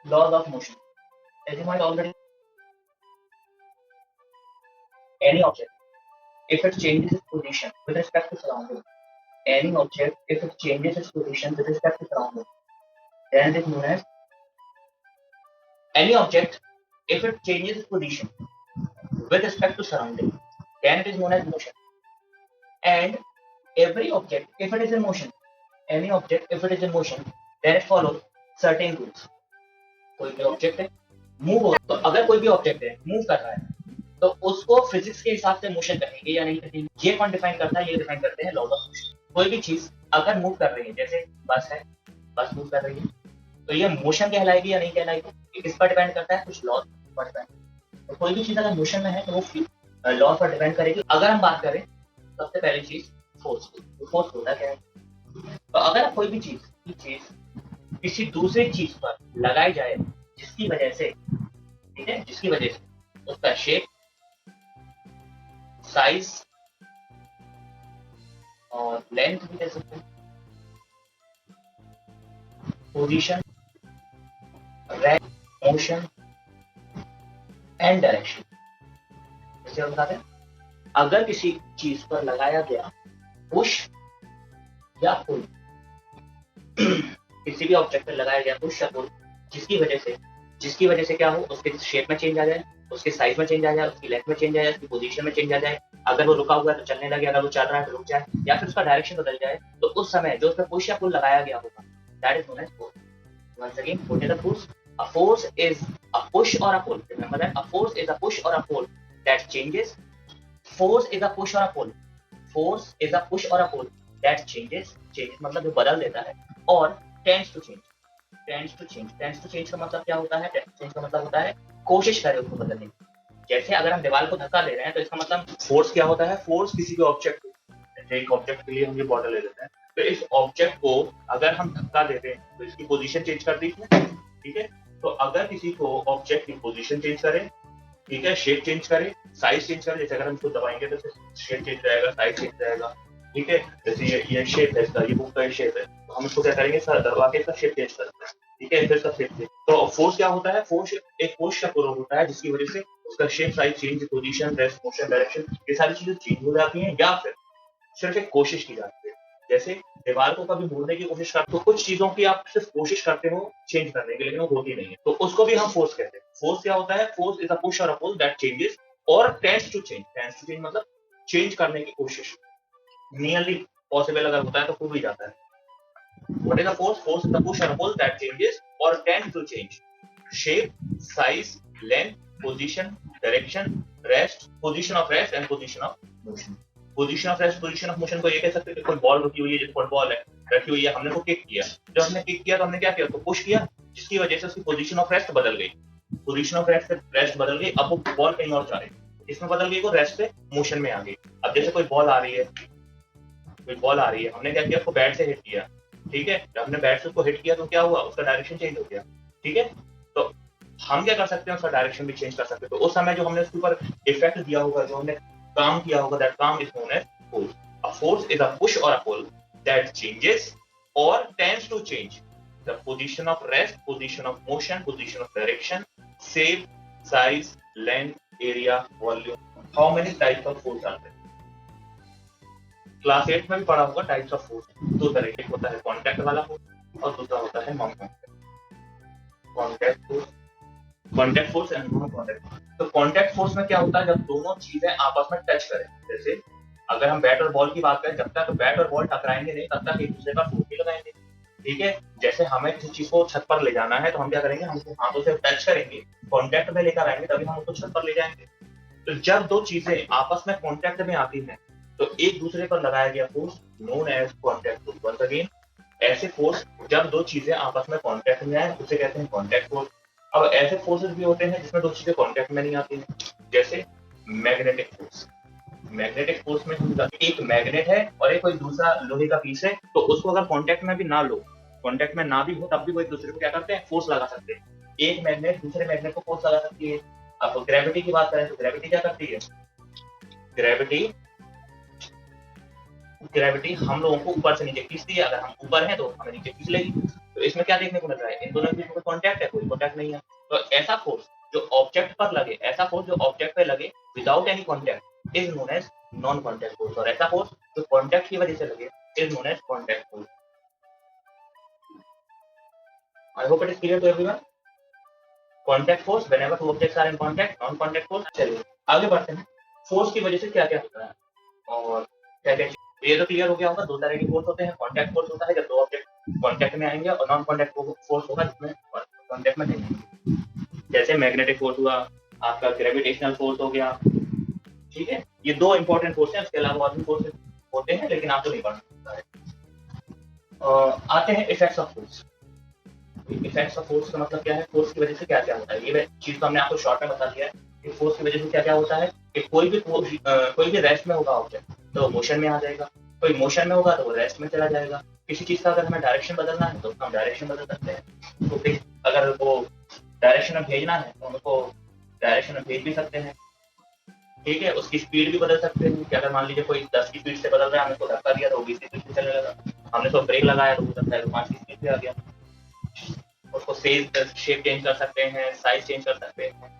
laws of motion. As you might already, any object, if it changes its position with respect to surrounding, any object, if it changes its position with respect to surrounding, then it is known as any object, if it changes its position with respect to surrounding, then it is known as motion. And every object, if it is in motion, any object, if it is in motion, then it follows certain rules. कोई भी object है move हो, तो अगर कोई भी object है move कर रहा है तो उसको फिजिक्स के हिसाब से मोशन कहेंगे या नहीं कहेंगे, ये कौन डिफाइन करता है? ये डिफाइन करते हैं लॉज ऑफ मोशन। कोई भी चीज अगर मूव कर रही है, जैसे बस है, बस मूव कर रही है, तो ये मोशन कहलाएगी या नहीं कहलाएगी, ये किस पर डिपेंड करता है? कुछ लॉज पर डिपेंड। तो कोई भी चीज अगर मोशन में है तो वो लॉज पर डिपेंड करेगी। अगर हम बात करें सबसे पहली चीज फोर्स की, तो फोर्स होता क्या है? तो अगर कोई भी चीज किसी दूसरी चीज पर लगाई जाए जिसकी वजह से, ठीक है, जिसकी वजह से उसका शेप, साइज और लेंथ भी कह सकते हैं, position, rank, motion and direction. जैसे हम बताते हैं, अगर किसी चीज पर लगाया गया पुश या पुल, किसी भी ऑब्जेक्ट पर लगाया गया पुश या पुल, जिसकी वजह से क्या हो, उसके शेप में चेंज आ जाए, उसके साइज में चेंज आ जाए, उसकी लेंथ में चेंज आ जाए, उसकी पोजीशन में चेंज आ जाए, अगर वो रुका हुआ है तो चलने लगे, अगर वो चल रहा है तो रुक जाए, या फिर उसका डायरेक्शन बदल जाए, तो उस समय जो उसमें पुश या पुल लगाया गया होगा, that is known as force. Once again, what is a force? A force is a push or a pull. Remember that a force is a push or a pull that changes. Force is a push or a pull. Force is a push or a pull that changes. Changes मतलब जो बदल देता है, और tends to change. Tends to change. Tends to change का मतलब क्या होता है? Tends to change का मतलब होता है कोशिश करे उसको बदलने की। जैसे अगर हम दीवार को धक्का दे रहे हैं तो इसका मतलब फोर्स क्या होता है? फोर्स किसी भी ऑब्जेक्ट, जैसे एक ऑब्जेक्ट के लिए हम ये बॉटल ले लेते हैं, तो इस ऑब्जेक्ट को अगर हम धक्का देते हैं तो इसकी पोजीशन चेंज कर दी है, ठीक है। तो अगर किसी को ऑब्जेक्ट की पोजीशन चेंज करे, ठीक है, शेप चेंज करे, साइज चेंज करे, जैसे अगर हम इसको दबाएंगे तो शेप चेंज रहेगा, साइज चेंज रहेगा, ठीक है। जैसे ये शेप है इसका, ये बुक का शेप है, तो हम इसको क्या करेंगे, सर दबा के इसका शेप चेंज करते हैं, ठीक है, फिर इसका शेप चेंज। तो फोर्स क्या होता है? फोर्स एक फोर्स का पूरा होता है जिसकी वजह से उसका shape, size change, position, rest, motion, direction, ये सारी चीजें चेंज हो जाती हैं, या फिर सिर्फ एक कोशिश की जाती है। जैसे दीवार को कभी मोड़ने की कोशिश करते हो, कुछ चीजों की आप सिर्फ कोशिश करते हो चेंज करने की, लेकिन वो होती नहीं है, तो उसको भी हम फोर्स कहते हैं। फोर्स क्या होता है? फोर्स इज अ पुश और अ पुल दैट चेंजेस और tends to change. Tends to change मतलब चेंज करने की कोशिश, नियरली पॉसिबल अगर होता है तो हो भी जाता है। What is a force? Force is a push or a pull that changes or tends to change shape, size, length, position, direction, rest, position of rest and position of motion. Position of rest, position of motion को ये कह सकते हैं कि कोई ball रखी हुई है, जैसे फुटबॉल है, रखी हुई है, हमने को किक किया, जब हमने किक किया तो हमने क्या किया, उसको पुश किया, जिसकी वजह से उसकी पोजीशन ऑफ रेस्ट बदल गई, पोजीशन ऑफ रेस्ट से रेस्ट बदल गई, अब वो बॉल कहीं और जा रही है, इसमें बदल गई, वो रेस्ट से मोशन में आ गई। अब जैसे कोई बॉल आ रही है, हमने क्या किया, उसको बैट से हिट किया, ठीक है, जब हमने बैट से उसको हिट किया तो क्या हुआ, उसका डायरेक्शन चेंज हो गया, ठीक है। तो हम क्या कर सकते हैं, उसका डायरेक्शन भी चेंज कर सकते हैं। तो उस समय जो हमने उसके ऊपर इफेक्ट दिया होगा, जो हमने काम किया होगा, that काम is known as force. A force is a push or a pull that changes or tends to change the position of rest, position of motion, position of direction, shape, size, length, area, volume. How many types of force are there? Class 8 में भी पढ़ा होगा types of force. दो तरह के, होता है contact वाला फोर्स और दूसरा होता है non contact. Contact force and non contact. तो कॉन्टैक्ट फोर्स में क्या होता है, जब दोनों चीजें आपस में टच करें, जैसे अगर हम बैट और बॉल की बात करें, जब तक बैट और बॉल टकराएंगे नहीं तब तक एक दूसरे का फोर्स भी लगाएंगे, ठीक है। जैसे हमें किसी चीज को छत पर ले जाना है तो हम क्या करेंगे, हम उसको हाथों से टच करेंगे, कॉन्टैक्ट में लेकर आएंगे, तभी हम उसको छत पर ले जाएंगे। तो जब दो चीजें आपस में कॉन्टैक्ट में आती हैं तो एक दूसरे पर लगाया गया force known as contact force. Once again, ऐसे फोर्स जब दो चीजें आपस में कॉन्टैक्ट में आए उसे कहते हैं कॉन्टैक्ट फोर्स। अब ऐसे फोर्सेस भी होते हैं जिसमें दो चीजें कॉन्टैक्ट में नहीं आती हैं, जैसे मैग्नेटिक फोर्स। मैग्नेटिक फोर्स में हम एक मैग्नेट है और एक कोई दूसरा लोहे का पीस है, तो उसको अगर कॉन्टैक्ट में भी ना लो, कॉन्टैक्ट में ना भी हो, तब भी वो एक दूसरे को क्या करते हैं, फोर्स लगा सकते हैं। एक मैग्नेट दूसरे मैग्नेट को फोर्स लगा सकती है। अब ग्रेविटी की बात करें तो ग्रेविटी क्या करती है, ग्रेविटी ग्रेविटी हम लोगों को ऊपर से नीचे खींचती है, अगर हम ऊपर हैं तो हमें नीचे खींच लेगी। तो इसमें क्या देखने को मिल रहा है, इन दोनों के बीच में कॉन्टैक्ट है, कोई कॉन्टैक्ट नहीं है। तो ऐसा फोर्स जो ऑब्जेक्ट पर लगे, ऐसा फोर्स जो ऑब्जेक्ट पे लगे without any contact is known as non contact force, और ऐसा फोर्स जो कॉन्टैक्ट की वजह से लगे is known as contact force. I hope it is clear to everyone. Contact force whenever two objects are in contact, non contact force. चलिए आगे बढ़ते हैं, फोर्स की वजह से क्या क्या होता है और क्या क्या। ये तो क्लियर हो गया होगा, दो तरह के फोर्स होते हैं। कॉन्टैक्ट फोर्स होता है जब दो ऑब्जेक्ट कॉन्टैक्ट में आएंगे, और नॉन कॉन्टैक्ट फोर्स होगा जिसमें कॉन्टैक्ट में नहीं आएंगे। जैसे मैग्नेटिक फोर्स हुआ, आपका ग्रेविटेशनल फोर्स हो गया, ठीक है। ये दो इंपॉर्टेंट फोर्स हैं, उसके अलावा और भी फोर्स होते हैं लेकिन आपको नहीं पढ़ना है। आते हैं effects of force. Effects of force का मतलब क्या है, फोर्स की वजह से क्या क्या होता है। ये चीज तो हमने आपको शॉर्ट में बता दिया है कि फोर्स की वजह से क्या क्या होता है। कि कोई भी रेस्ट में होगा ऑब्जेक्ट तो मोशन में आ जाएगा, कोई मोशन में होगा तो वो रेस्ट में चला जाएगा। किसी चीज का अगर हमें डायरेक्शन बदलना है तो हम डायरेक्शन बदल सकते हैं। तो अगर वो डायरेक्शन में भेजना है तो उनको डायरेक्शन में भेज भी सकते हैं, ठीक है। उसकी स्पीड भी बदल सकते हैं कि अगर मान लीजिए कोई 10 की स्पीड से बदल रहा है, हमने उसको धक्का दिया तो वो 20 की स्पीड से चलने लगा, हमने उसको ब्रेक लगाया तो वो 5 की स्पीड से आ गया। उसको शेप चेंज कर सकते हैं, साइज चेंज कर सकते हैं,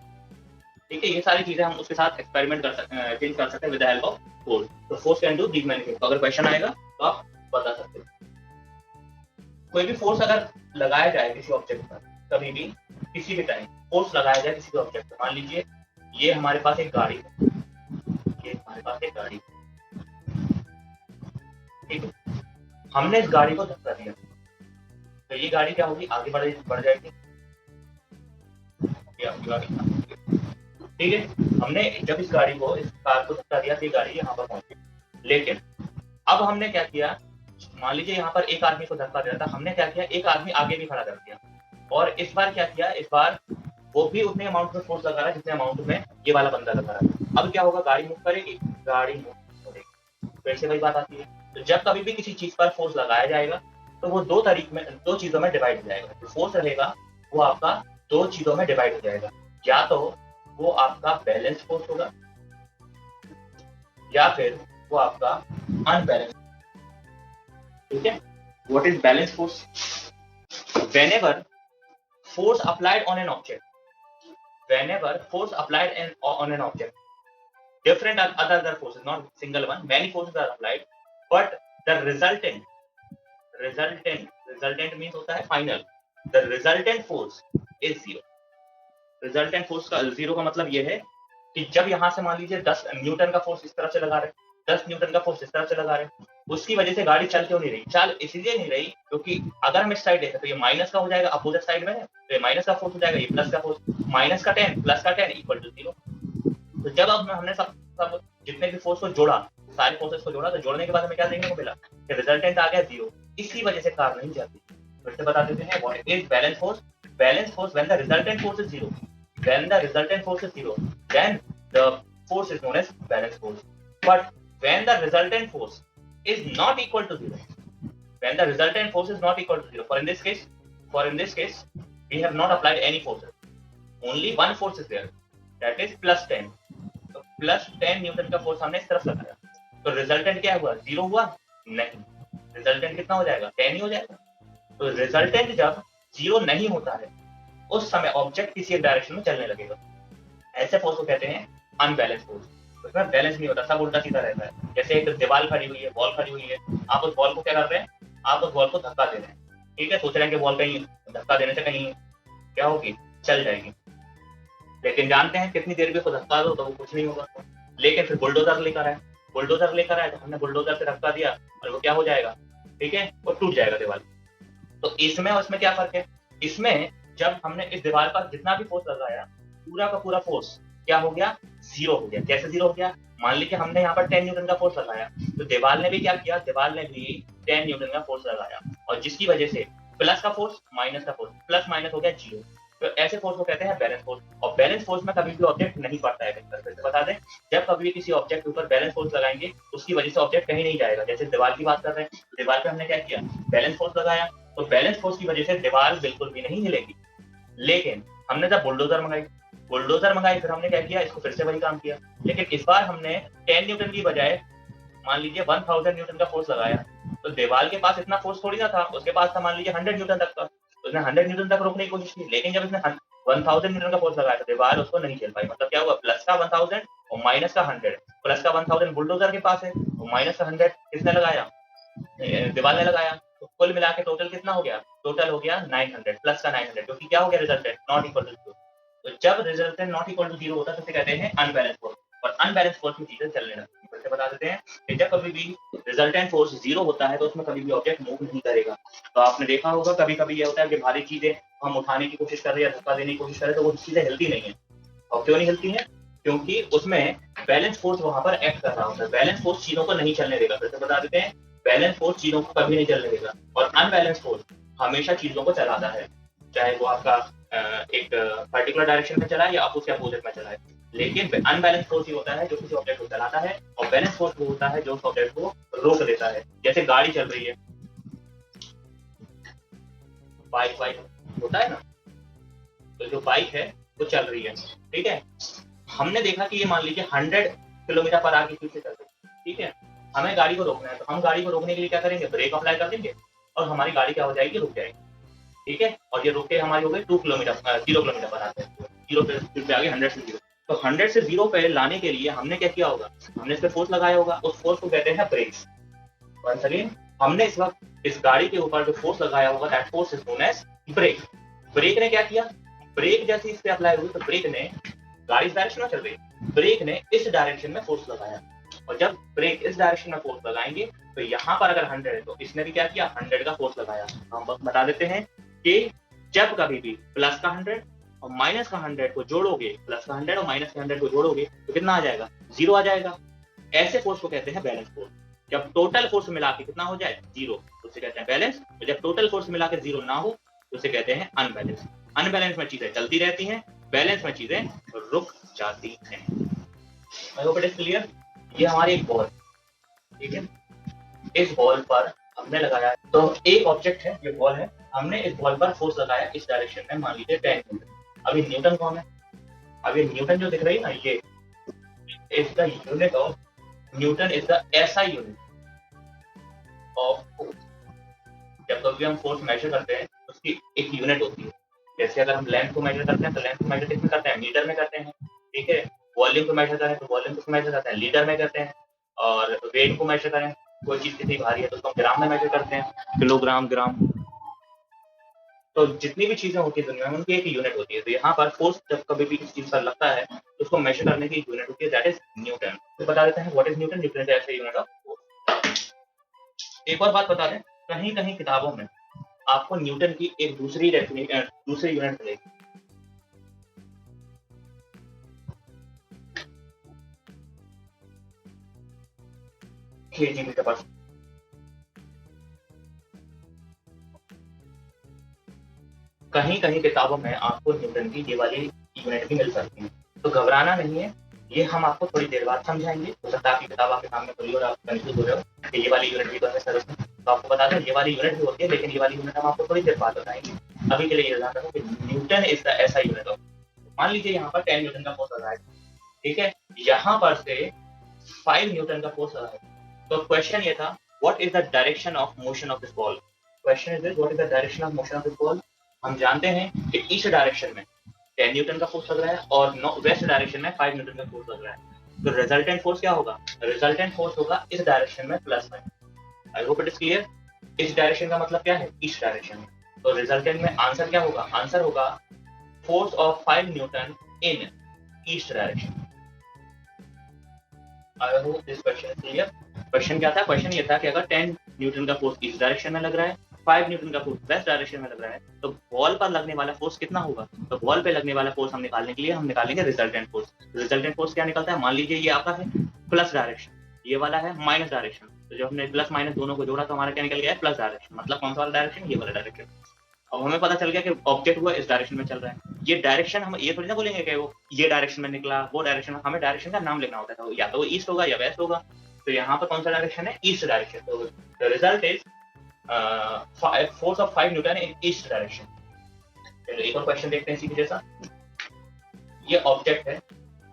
ठीक है। ये सारी चीजें हम उसके साथ एक्सपेरिमेंट कर सकते हैं, चेंज कर सकते हैं with the help of force. तो force can do these many things. तो अगर क्वेश्चन आएगा तो आप बता सकते हैं। कोई भी फोर्स अगर लगाया जाए किसी ऑब्जेक्ट पर, कभी भी किसी भी टाइम फोर्स लगाया जाए किसी भी ऑब्जेक्ट पर, मान लीजिए ये हमारे पास एक गाड़ी है, ये हमारे पास एक गाड़ी, ठीक है। हमने इस गाड़ी को धक्का दिया तो ये गाड़ी क्या होगी, आगे बढ़ जाएगी, ये आपकी गाड़ी, ठीक है। हमने जब इस गाड़ी को, इस कार को धक्का दिया तो ये गाड़ी यहाँ पर पहुंची। लेकिन अब हमने क्या किया, मान लीजिए यहाँ पर एक आदमी को धक्का दिया था, हमने क्या किया, एक आदमी आगे भी खड़ा कर दिया, और इस बार क्या किया, इस बार वो भी उतने अमाउंट में फोर्स लगा रहा है जितने अमाउंट में ये वाला बंदा लगा रहा है। अब क्या होगा, गाड़ी मूव करेगी, गाड़ी मूव करेगी। फिर से वही बात आती है, तो जब कभी भी किसी चीज पर फोर्स लगाया जाएगा तो वो दो चीजों में डिवाइड हो जाएगा। जो फोर्स रहेगा वो आपका दो चीजों में डिवाइड हो जाएगा, या तो वो आपका बैलेंस फोर्स होगा या फिर वो आपका अनबैलेंस, ठीक है। What is balance force? whenever force applied on an object, whenever force applied on an object, different other forces, not single one, many forces are applied, but the resultant means होता है final, the resultant force is zero। resultant force का zero का मतलब ये है कि जब यहां से मान लीजिए 10 न्यूटन का फोर्स इस तरफ से लगा रहे, 10 न्यूटन का फोर्स इस तरफ से लगा रहे, उसकी वजह से गाड़ी चल क्यों नहीं रही? चल इसलिए नहीं रही क्योंकि अगर हम इस साइड देखें तो ये माइनस का हो जाएगा, अपोजिट साइड में है तो ये माइनस का फोर्स हो जाएगा, ये प्लस का फोर्स, माइनस का 10 प्लस का 10 इक्वल टू 0। तो जब अब हमने सब जितने भी फोर्स को जोड़ा, सारे फोर्सेस को जोड़ा, तो जोड़ने के बाद हमें क्या देखने को मिला कि रिजल्टेंट आ गया 0। इसी वजह से कार नहीं जाती। फिर से बता देते हैं, what is balance force? Balance force when the resultant force is 0, when the resultant force is 0, then the force is known as balance force. But when the resultant force is not equal to 0, when the resultant force is not equal to 0, for in this case we have not applied any forces, only one force is there, that is plus 10। तो plus 10 Newton का force हमने इस तरफ लगाया, तो resultant क्या हुआ, 0 हुआ नहीं, रिजल्टेंट कितना हो जाएगा, 10 ही हो जाएगा। तो रिजल्टेंट जब 0 नहीं होता है उस समय ऑब्जेक्ट किसी एक डायरेक्शन में चलने लगेगा। ऐसे फोर्स को कहते हैं अनबैलेंस फोर्स। उसमें बैलेंस नहीं होता, सब उल्टा सीधा रहता है। जैसे एक दीवार खड़ी हुई है, बॉल खड़ी हुई है, आप उस बॉल को क्या कर रहे हैं, आप उस बॉल को धक्का दे रहे हैं, ठीक है। सोच रहे हैं कि बॉल कहीं धक्का देने से कहीं क्या होगी, चल जाएगी, लेकिन जानते हैं कितनी देर भी उसको धक्का दो तो वो कुछ नहीं होगा। लेकिन फिर बुलडोजर लेकर आए तो हमने बुलडोजर से धक्का दिया और वो क्या हो जाएगा, ठीक है, वो टूट जाएगा दीवार। तो इसमें और उसमें क्या फर्क है? इसमें जब हमने इस दीवार पर जितना भी फोर्स लगाया, पूरा का पूरा फोर्स क्या हो गया, 0 हो गया। कैसे 0 हो गया? मान लीजिए हमने यहाँ पर 10 न्यूटन का फोर्स लगाया, तो दीवार ने भी क्या किया, दीवार ने भी 10 न्यूटन का फोर्स लगाया, और जिसकी वजह से प्लस का फोर्स माइनस का फोर्स, प्लस माइनस हो गया 0। तो ऐसे फोर्स को कहते हैं बैलेंस फोर्स। और बैलेंस फोर्स में कभी भी ऑब्जेक्ट नहीं पड़ता है। फिर से बता दें, जब कभी भी किसी ऑब्जेक्ट के ऊपर बैलेंस फोर्स लगाएंगे उसकी वजह से ऑब्जेक्ट कहीं नहीं जाएगा। जैसे दीवार की बात कर रहे हैं, दीवार पे हमने क्या किया, बैलेंस फोर्स लगाया, तो बैलेंस फोर्स की वजह से दीवार बिल्कुल भी नहीं हिलेगी। लेकिन हमने जब बुलडोजर मंगाई, फिर हमने क्या किया, इसको फिर से वही काम किया, लेकिन इस बार हमने 10 न्यूटन की बजाय मान लीजिए 1000 न्यूटन का फोर्स लगाया, तो दीवार के पास इतना फोर्स थोड़ी ना था, उसके पास था मान लीजिए 100 न्यूटन तक का, तो उसने 100 न्यूटन तक रोकने की कोशिश की, लेकिन जब इसने 1000 न्यूटन का फोर्स लगाया तो दीवार उसको नहीं झेल पाई। मतलब क्या हुआ, प्लस का 1000 और माइनस का 100। प्लस का 1000 बुलडोजर के पास है और माइनस का 100 किसने लगाया, दीवार ने लगाया। तो कुल मिला के टोटल कितना हो गया, टोटल हो गया 900 प्लस का 900, क्योंकि क्या हो गया, रिजल्टेंट नॉट इक्वल टू 0। तो जब रिजल्टेंट नॉट इक्वल टू 0 होता है तो कहते हैं अनबैलेंस फोर्स, और अनबैलेंस फोर्स में चीजें चलने लगती हैं। फिर से बता देते हैं कि जब कभी भी रिजल्टेंट फोर्स 0 होता है तो उसमें कभी भी ऑब्जेक्ट मूव नहीं करेगा। तो आपने देखा होगा कभी कभी ये होता है कि भारी चीजें हम उठाने की कोशिश कर रहे हैं या धक्का देने की कोशिश कर रहे हैं तो वो चीजें हिलती नहीं है। और क्यों नहीं हिलती है, क्योंकि उसमें बैलेंस फोर्स वहां पर एक्ट कर रहा होता है। बैलेंस फोर्स चीजों को नहीं चलने देगा। फिर से बता देते हैं, बैलेंस फोर्स चीजों को कभी नहीं चलने देगा, और अनबैलेंस फोर्स हमेशा चीजों को चलाता है, चाहे वो आपका एक पर्टिकुलर डायरेक्शन में चलाए या आप उसके अपोजिट में चलाए। लेकिन अनबैलेंस फोर्स ही होता है जो किसी ऑब्जेक्ट को चलाता है, और बैलेंस फोर्स वो होता है जो उस ऑब्जेक्ट को रोक देता है। जैसे गाड़ी चल रही है, बाइक वाइक होता है ना, तो जो बाइक है वो चल रही है, ठीक है। हमने देखा कि ये मान लीजिए 100 किलोमीटर पर आगे पीछे चल रही है, ठीक है। हमें गाड़ी को रोकना है, तो हम गाड़ी को रोकने के लिए क्या करेंगे, ब्रेक अप्लाई कर देंगे और हमारी गाड़ी क्या हो जाएगी, रुक जाएगी, ठीक है। और ये रुक के हमारी हो गई 0 किलोमीटर पर आते हैं, 0 पे आगे 100 से 0। तो 100 से 0 पे लाने के लिए हमने क्या किया होगा, हमने इस पे फोर्स लगाया होगा, उस फोर्स को कहते हैं ब्रेक्स। वंस अगेन, हमने इस वक्त इस गाड़ी के ऊपर जो फोर्स लगाया होगा that force is known as brake. Brake ने क्या किया, ब्रेक जैसे इस पे अप्लाई हुई तो ब्रेक ने, गाड़ी इस डायरेक्शन में चल रही, ब्रेक ने इस डायरेक्शन में फोर्स लगाया, और जब ब्रेक इस डायरेक्शन में फोर्स लगाएंगे तो यहाँ पर अगर 100 है तो इसने भी क्या किया, 100 का फोर्स लगाया। हम बस बता देते हैं कि जब कभी भी प्लस का 100 और माइनस का 100 को जोड़ोगे, प्लस का 100 और माइनस का 100 को जोड़ोगे तो कितना आ जाएगा, 0 आ जाएगा। ऐसे फोर्स को कहते हैं बैलेंस फोर्स। जब टोटल फोर्स मिला के कितना हो जाए, 0, तो उसे कहते हैं बैलेंस। और जब टोटल फोर्स मिला के 0 ना हो तो उसे कहते हैं अनबैलेंस। अनबैलेंस में चीजें चलती रहती हैं, बैलेंस में चीजें रुक जाती हैं। आई होप इट इज क्लियर। ये हमारी एक बॉल, ठीक है, इस बॉल पर हमने लगाया, तो एक ऑब्जेक्ट है, ये बॉल है, हमने इस बॉल पर फोर्स लगाया इस डायरेक्शन में, मान लीजिए 10 न्यूटन। अभी न्यूटन कौन है, अभी न्यूटन जो दिख रही है ना, ये is the unit of, Newton is the SI unit of force. जब कभी हम फोर्स मेजर करते हैं उसकी एक यूनिट होती है। जैसे अगर हम लेंथ को मेजर करते हैं तो लेंथ को मेजर किसमें करते हैं, मीटर में करते हैं, ठीक है। वॉल्यूम को मेजर करें तो वॉल्यूम को मेजर करते हैं, लीटर में करते हैं। और वेट को मेजर करें, कोई चीज कितनी भारी है तो उसको हम ग्राम में मेजर करते हैं, किलोग्राम, ग्राम। तो जितनी भी चीजें होती है दुनिया में उनकी एक यूनिट होती है। तो यहाँ पर फोर्स जब कभी भी किसी चीज पर लगता है तो उसको मेजर करने की यूनिट होती है, दैट इज न्यूटन। तो बता देते हैं what is Newton, Newton is ऐसे यूनिट ऑफ फोर्स। एक और बात बता दें, कहीं कहीं किताबों में आपको न्यूटन की एक दूसरी यूनिट मिलेगी। केजी के पास कहीं कहीं किताबों में आपको न्यूटन की ये वाली यूनिट भी मिल सकती है। तो घबराना नहीं है, ये हम आपको थोड़ी देर बाद समझाएंगे। हो सकता है आपकी किताब आपके सामने खुली और आप कंफ्यूज हो रहे हो कि ये वाली यूनिट भी तो है सर उसमें। तो आपको बता दें ये वाली यूनिट भी होती है, लेकिन ये वाली यूनिट हम आपको थोड़ी देर बाद बताएंगे। अभी के लिए ये ध्यान रखो कि न्यूटन इज द ऐसा यूनिट ऑफ, मान लीजिए यहाँ पर 10 न्यूटन का फोर्स लगा है, ठीक है, यहाँ पर से 5 न्यूटन का फोर्स लगा है। तो क्वेश्चन ये था, what is the direction of motion of this ball. Question is what is the direction of motion of this ball. हम जानते हैं कि ईस्ट डायरेक्शन में 10 न्यूटन का फोर्स लग रहा है और वेस्ट डायरेक्शन में 5 न्यूटन का फोर्स लग रहा है। तो रिजल्टेंट फोर्स क्या होगा, रिजल्टेंट फोर्स होगा इस डायरेक्शन में +5। आई होप इट इज क्लियर। इस डायरेक्शन का मतलब क्या है, ईस्ट डायरेक्शन में। तो रिजल्टेंट में आंसर क्या होगा, आंसर होगा force of 5 Newton in east direction. I hope this question is clear. Question क्या था, क्वेश्चन ये था कि अगर 10 न्यूटन का फोर्स ईस्ट डायरेक्शन में लग रहा है, 5 न्यूटन का फोर्स वेस्ट डायरेक्शन में लग रहा है, तो बॉल पर लगने वाला फोर्स कितना होगा। तो बॉल पे लगने वाला फोर्स हम निकालने के लिए हम निकालेंगे रिजल्टेंट फोर्स। रिजल्टेंट फोर्स क्या निकलता है, मान लीजिए ये आपका है प्लस डायरेक्शन, ये वाला है माइनस डायरेक्शन। तो जब हमने प्लस माइनस दोनों को जोड़ा तो हमारा क्या निकल गया है, प्लस डायरेक्शन। मतलब कौन सा वाला डायरेक्शन, ये वाला डायरेक्शन। अब हमें पता चल गया कि ऑब्जेक्ट हुआ इस डायरेक्शन में चल रहा है। ये डायरेक्शन हम ये थोड़ी ना बोलेंगे कि वो ये डायरेक्शन में निकला, वो डायरेक्शन, हमें डायरेक्शन का नाम लिखना होता है, या तो वो ईस्ट होगा या वेस्ट होगा। तो यहाँ पर कौन सा डायरेक्शन है, ईस्ट डायरेक्शन। तो the result is force of 5 Newton in east direction. एक और क्वेश्चन देखते हैं इसी के जैसा। ये ऑब्जेक्ट है,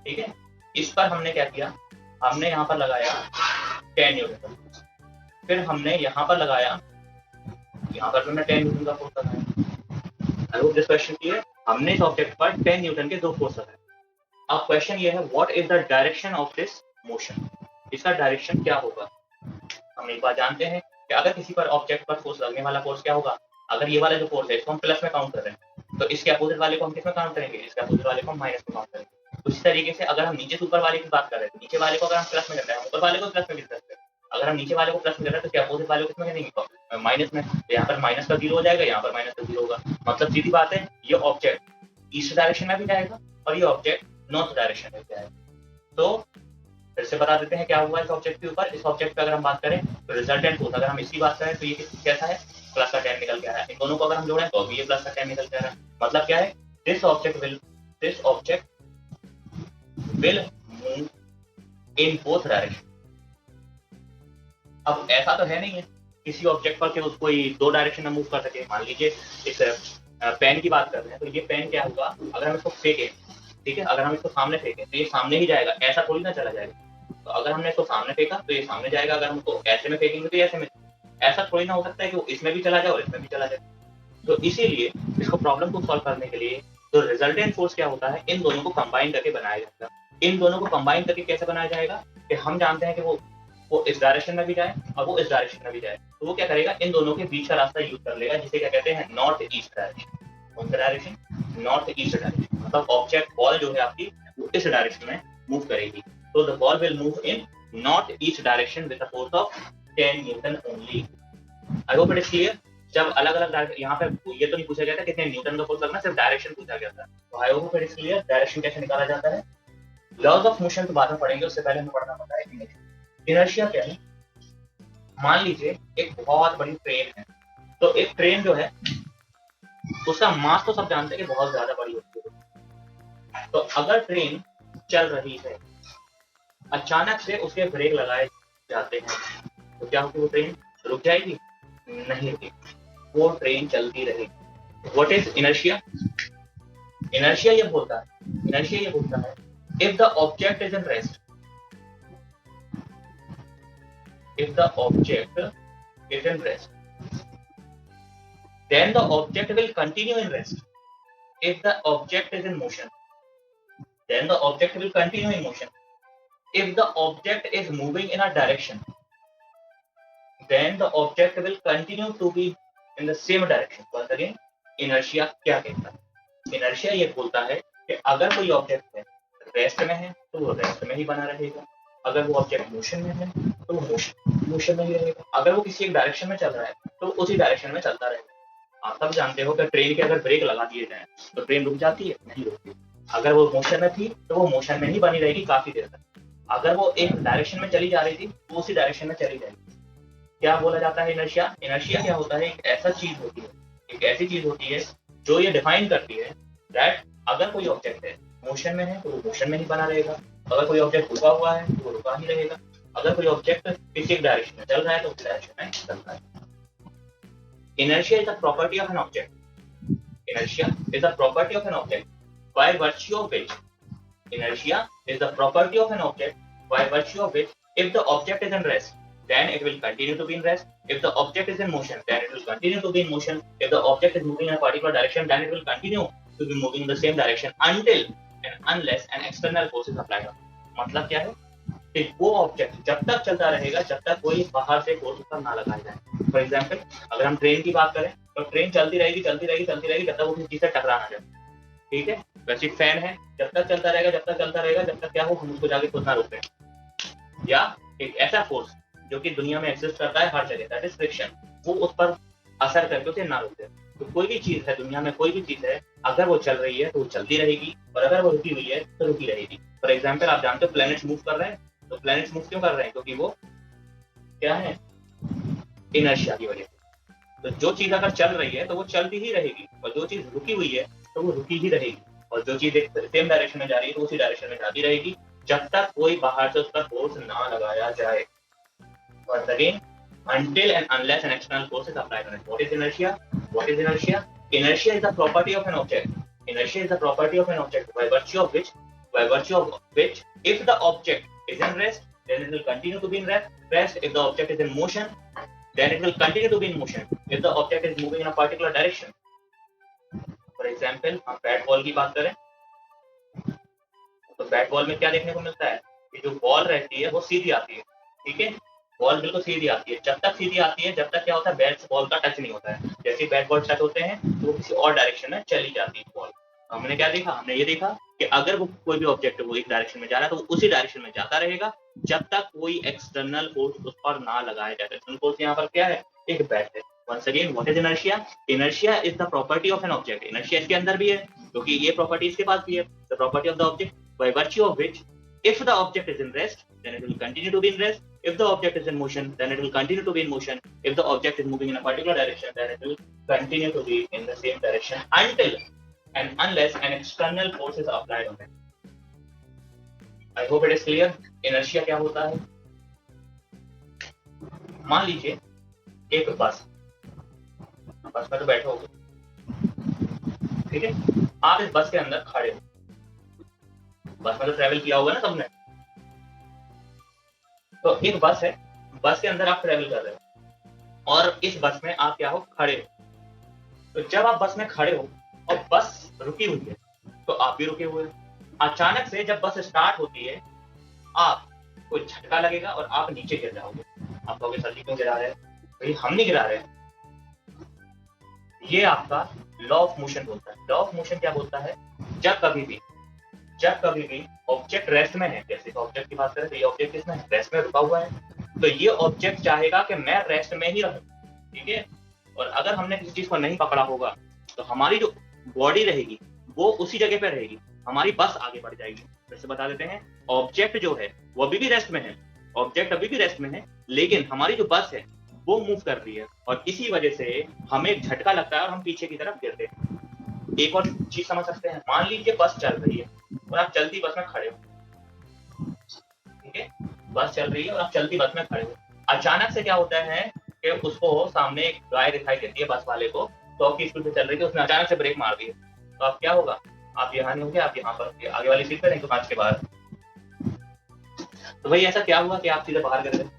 ठीक है, इस पर हमने क्या किया, हमने यहाँ पर लगाया 10 न्यूटन का फोर्स। फिर हमने यहाँ पर लगाया, यहाँ पर हमने 10 न्यूटन का फोर्स लगाया। I hope this question clear. हमने इस ऑब्जेक्ट पर 10 न्यूटन के 2 फोर्स लगाए। अब क्वेश्चन ये है what is the direction of this motion, इसका डायरेक्शन क्या होगा। हम एक बात जानते हैं कि अगर किसी पर ऑब्जेक्ट पर फोर्स लगने वाला फोर्स क्या होगा, अगर ये वाला जो फोर्स है इसको हम प्लस में काउंट कर रहे हैं तो इसके अपोजिट वाले को हम किस में काउंट करेंगे, इसके अपोजिट वाले को हम माइनस में काउंट करेंगे। उसी तरीके से अगर हम नीचे से ऊपर वाले की बात कर रहे हैं तो नीचे वाले को अगर हम प्लस में कर रहे हैं ऊपर वाले को प्लस में कर सकते हैं। अगर हम नीचे वाले को प्लस में कर रहे हैं तो इसके अपोजिट वाले को किसमें करेंगे, माइनस में। तो यहाँ पर माइनस का 0 हो जाएगा, यहाँ पर माइनस का 0 होगा। मतलब सीधी बात है, ये ऑब्जेक्ट ईस्ट डायरेक्शन में भी जाएगा और ये ऑब्जेक्ट नॉर्थ डायरेक्शन में जाएगा। तो फिर से बता देते हैं क्या हुआ इस ऑब्जेक्ट के ऊपर। इस ऑब्जेक्ट पे अगर हम बात करें तो रिजल्टेंट फोर्स, अगर हम इसकी बात करें तो ये कैसा है, प्लस का 10 निकल के आ रहा है। इन दोनों को अगर हम जोड़ें तो भी ये प्लस का 10 निकल के आ रहा है। मतलब क्या है, this object will move in both direction. अब ऐसा तो है नहीं है किसी ऑब्जेक्ट पर कि उसको ही 2 डायरेक्शन में मूव कर सके। मान लीजिए इस पेन की बात कर रहे हैं तो ये पेन क्या होगा, अगर हम इसको फेंकें, ठीक है, अगर हम इसको सामने फेंकें तो ये सामने ही जाएगा, ऐसा थोड़ी ना चला जाएगा। तो अगर हमने इसको सामने फेंका तो ये सामने जाएगा, अगर हम उसको ऐसे में फेंकेंगे तो ये ऐसे में, ऐसा थोड़ी ना हो सकता है कि वो इसमें भी चला जाए और इसमें भी चला जाए। तो इसीलिए इसको प्रॉब्लम को सॉल्व करने के लिए तो रिजल्टेंट फोर्स क्या होता है, इन दोनों को कंबाइन करके बनाया जाएगा। इन दोनों को कंबाइन करके कैसे बनाया जाएगा कि हम जानते हैं कि वो इस डायरेक्शन में भी जाए और वो इस डायरेक्शन में भी जाए। तो वो क्या करेगा, इन दोनों के बीच का रास्ता यूज कर लेगा, जिसे क्या कहते हैं, नॉर्थ ईस्ट डायरेक्शन। कौन सा डायरेक्शन, नॉर्थ ईस्ट डायरेक्शन। मतलब ऑब्जेक्ट बॉल जो है आपकी वो इस डायरेक्शन में मूव करेगी। तो the ball will move in north east direction with the force of 10 Newton only. I hope it is clear. जब अलग अलग यहाँ पे ये तो नहीं पूछा गया था कितने न्यूटन का फोर्स लगना, सिर्फ डायरेक्शन पूछा गया था। तो आई hope it is clear direction कैसे निकाला जाता है। लॉज ऑफ मोशन तो बाद में पढ़ेंगे, उससे पहले हमें पढ़ना पड़ता है इनर्शिया। इनर्शिया क्या है, मान लीजिए एक बहुत बड़ी ट्रेन है। तो एक ट्रेन जो है उसका मास तो सब जानते हैं कि बहुत ज्यादा बड़ी होती है। तो अगर ट्रेन चल रही है, अचानक से उसके ब्रेक लगाए जाते हैं तो क्या होगी, वो ट्रेन रुक जाएगी, नहीं रुकेगी, वो ट्रेन चलती रहेगी। व्हाट इज इनर्शिया, इनर्शिया ये बोलता है if the object is in rest, if the object is in rest, then the object will continue in rest. If the object is in motion, then the object will continue in motion. If the object is moving in a direction, then the object will continue to be in the same direction. Once again, inertia क्या कहता है, inertia ये बोलता है कि अगर कोई object है रेस्ट में है तो वो रेस्ट में ही बना रहेगा, अगर वो ऑब्जेक्ट मोशन में है तो वो मोशन में ही रहेगा, अगर वो किसी एक डायरेक्शन में चल रहा है तो उसी डायरेक्शन में चलता रहेगा। आप सब जानते हो कि ट्रेन के अगर ब्रेक लगा दिए जाए तो ट्रेन रुक जाती है, नहीं रुकती। अगर वो मोशन में थी तो वो मोशन में ही बनी रहेगी काफी देर तक। अगर वो एक डायरेक्शन में चली जा रही थी तो उसी डायरेक्शन में चली जाएगी। क्या बोला जाता है इनर्शिया, इनर्शिया क्या होता है, एक ऐसा चीज होती है, एक ऐसी चीज होती है जो ये डिफाइन करती है दैट अगर कोई ऑब्जेक्ट है मोशन में है तो वो मोशन में ही बना रहेगा, अगर कोई ऑब्जेक्ट रुका हुआ है तो वो रुका ही रहेगा, अगर कोई ऑब्जेक्ट किसी एक डायरेक्शन में चल रहा है तो उस डायरेक्शन में चल रहा है। Inertia is the property of an object, inertia is the property of an object by virtue of which, inertia is the property of an object by virtue of which if the object is in rest then it will continue to be in rest, if the object is in motion then it will continue to be in motion, if the object is moving in a particular direction then it will continue to be moving in the same direction until and unless an external force is applied on. मतलब क्या है कि वो object जब तक चलता रहेगा जब तक कोई बाहर से फोर्स पर ना लगाया जाए। फॉर एग्जांपल अगर हम ट्रेन की बात करें तो ट्रेन चलती रहेगी जब तक वो किसी चीज से टकरा ना जाए, ठीक है। वैसे फैन है, जब तक चलता रहेगा जब तक क्या हो हम उसको जाके खुद ना रोक दें। या एक ऐसा फोर्स जो कि दुनिया में एग्जिस्ट करता है हर जगह, दैट इज फ्रिक्शन, वो उस पर असर करके उसे ना रोक दे। तो कोई भी चीज है दुनिया में, कोई भी चीज है अगर वो चल रही है तो वो चलती रहेगी और अगर वो रुकी हुई है तो रुकी रहेगी। फॉर एग्जाम्पल आप जानते हो प्लैनेट्स मूव कर रहे हैं, तो प्लैनेट्स मूव क्यों कर रहे हैं, क्योंकि वो क्या है, इनर्शिया की वजह से। तो जो चीज अगर चल रही है तो वो चलती ही रहेगी और जो चीज रुकी हुई है तो वो रुकी ही रहेगी, और जो चीज सेम डायरेक्शन में जा रही है तो उसी डायरेक्शन में जाती रहेगी जब तक कोई बाहर से उसका फोर्स ना लगाया जाए। Once again, until and unless an external force is applied on it. What is inertia? What is inertia? Inertia is the property of an object. Inertia is the property of an object by virtue of which, if the object is in rest, then it will continue to be in rest. If the object is in motion, then it will continue to be in motion if the object is moving in a particular direction. For example, हम bat ball की बात करें तो bat ball में क्या देखने को मिलता है कि जो बॉल रहती है वो सीधी आती है, ठीक है, बॉल बिल्कुल सीधी आती है। जब तक सीधी आती है, जब तक क्या होता है, बैट बॉल का टच नहीं होता है। जैसे बैट बॉल टच होते हैं तो वो किसी और डायरेक्शन में चली जाती है बॉल। हमने क्या देखा, हमने ये देखा कि अगर वो कोई भी ऑब्जेक्ट वो एक डायरेक्शन में जा रहा है तो वो उसी डायरेक्शन में जाता रहेगा जब तक कोई एक्सटर्नल फोर्स उस पर ना लगाया जाए। एक्सटर्नल फोर्स यहाँ पर क्या है, एक बैट है। Once again, what is inertia? Inertia is the property of an object. Inertia इसके अंदर भी है क्योंकि ये प्रॉपर्टी इसके पास भी है। The property of the object by virtue of which if the object is in rest, then it will continue to be in rest. If the object is in motion, then it will continue to be in motion. If the object is moving in a particular direction, then it will continue to be in the same direction until and unless an external force is applied on it. I hope it is clear. Inertia क्या होता है? मान लीजिए एक बस में तो बैठे हो, ठीक है, आप इस बस के अंदर खड़े हो। बस में तो ट्रेवल किया होगा ना सबने, तो एक बस है, बस के अंदर आप ट्रेवल कर रहे हो और इस बस में आप क्या हो, खड़े हो। तो जब आप बस में खड़े हो और बस रुकी हुई है तो आप भी रुके हुए हो। अचानक से जब बस स्टार्ट होती है आपको झटका लगेगा और आप नीचे गिर जाओगे। आप कहोगे सर जी क्यों गिरा रहे हैं? भाई हम नहीं गिरा रहे हैं, ये आपका लॉ ऑफ मोशन बोलता है। लॉ ऑफ मोशन क्या बोलता है, जब कभी भी ऑब्जेक्ट रेस्ट में है, जैसे ऑब्जेक्ट की बात करें तो ये ऑब्जेक्ट किसमें है, रेस्ट में रुका हुआ है, तो ये ऑब्जेक्ट चाहेगा कि मैं रेस्ट में ही रहूं, ठीक है। और अगर हमने किसी चीज को नहीं पकड़ा होगा तो हमारी जो बॉडी रहेगी वो उसी जगह पे रहेगी, हमारी बस आगे बढ़ जाएगी। फिर से बता देते हैं, ऑब्जेक्ट जो है वो अभी भी रेस्ट में है, ऑब्जेक्ट अभी भी रेस्ट में है, लेकिन हमारी जो बस है वो मूव कर रही है और इसी वजह से हमें एक झटका लगता है और हम पीछे की तरफ गिरते हैं। एक और चीज समझ सकते हैं, मान लीजिए बस चल रही है और आप चलती बस में खड़े हो, ठीक है, बस चल रही है और आप चलती बस में खड़े हो। अचानक से क्या होता है कि उसको सामने एक गाय दिखाई देती है, बस वाले को 100 की स्पीड पे चल रही थी, उसने अचानक से ब्रेक मार दी, तो आप क्या होगा, आप यहाँ नहीं होंगे, आप यहाँ पर आगे वाली सीट पे नहीं तो कांच के बाहर। तो भाई ऐसा क्या हुआ कि आप सीधे बाहर गिर गए?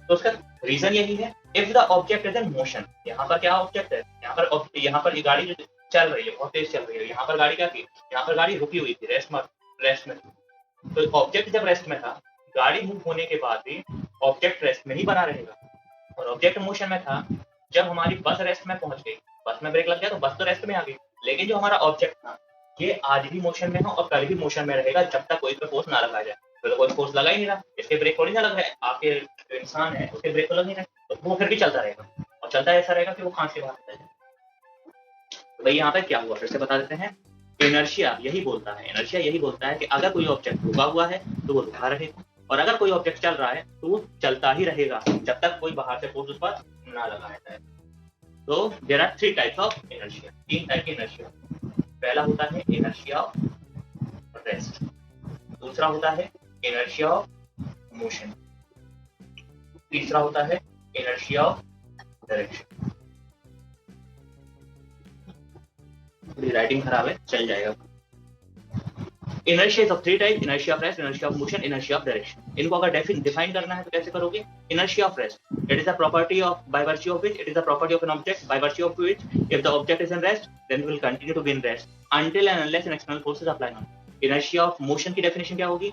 तो उसका रीजन यही है, if the object is in motion. यहाँ पर क्या ऑब्जेक्ट है, यहाँ पर ये गाड़ी जो चल रही है बहुत तेज चल रही है, यहाँ पर गाड़ी क्या थी, यहाँ पर गाड़ी रुकी हुई थी, रेस्ट में। तो ऑब्जेक्ट जब रेस्ट में था, गाड़ी मूव होने के बाद भी ऑब्जेक्ट रेस्ट में ही बना रहेगा और ऑब्जेक्ट मोशन में था। जब हमारी बस रेस्ट में पहुंच गई, बस में ब्रेक लग गया तो बस तो रेस्ट में आ गई, लेकिन जो हमारा ऑब्जेक्ट था ये आज भी मोशन में है और कल भी मोशन में रहेगा जब तक कोई फोर्स ना लगाया जाए। तो कोई फोर्स लगा ही नहीं रहा, इसके ब्रेक थोड़ी ना लग रहा है, आपके जो इंसान है उसके ब्रेक तो लग नहीं रहे, तो वो फिर भी चलता रहेगा और चलता ऐसा रहेगा कि वो खांस के बाहर आता है। तो भाई यहाँ पे क्या हुआ, फिर से बता देते हैं, इनर्शिया यही बोलता है कि अगर कोई ऑब्जेक्ट रुका हुआ है तो वो रुका रहेगा और अगर कोई ऑब्जेक्ट चल रहा है तो वो चलता ही रहेगा जब तक कोई बाहर से फोर्स उस पर ना लगाया जाए। तो there are 3 types of inertia, 3 type की इनर्शिया। पहला होता है इनर्शिया ऑफ रेस्ट, दूसरा होता है इनर्शिया ऑफ मोशन, तीसरा होता है इनर्शिया ऑफ डायरेक्शन। थोड़ी राइटिंग खराब है, चल जाएगा। Inertia of 3 type, inertia of rest, inertia of motion, inertia of direction. इनको अगर डिफाइन करना है तो कैसे करोगे? Inertia of rest, it is a property of by virtue of which, it is a property of an object by virtue of which if the object is in rest then will continue to be in rest until and unless an external force is applied on it. Inertia of motion की definition क्या होगी?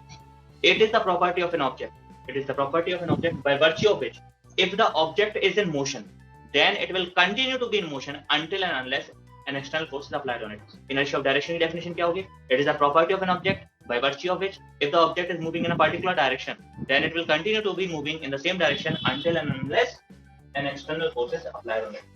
It is the property of an object. It is the property of an object by virtue of which, if the object is in motion, then it will continue to be in motion until and unless an external force is applied on it. Inertia of direction की definition क्या होगी? It is the property of an object by virtue of which, if the object is moving in a particular direction, then it will continue to be moving in the same direction until and unless an external force is applied on it.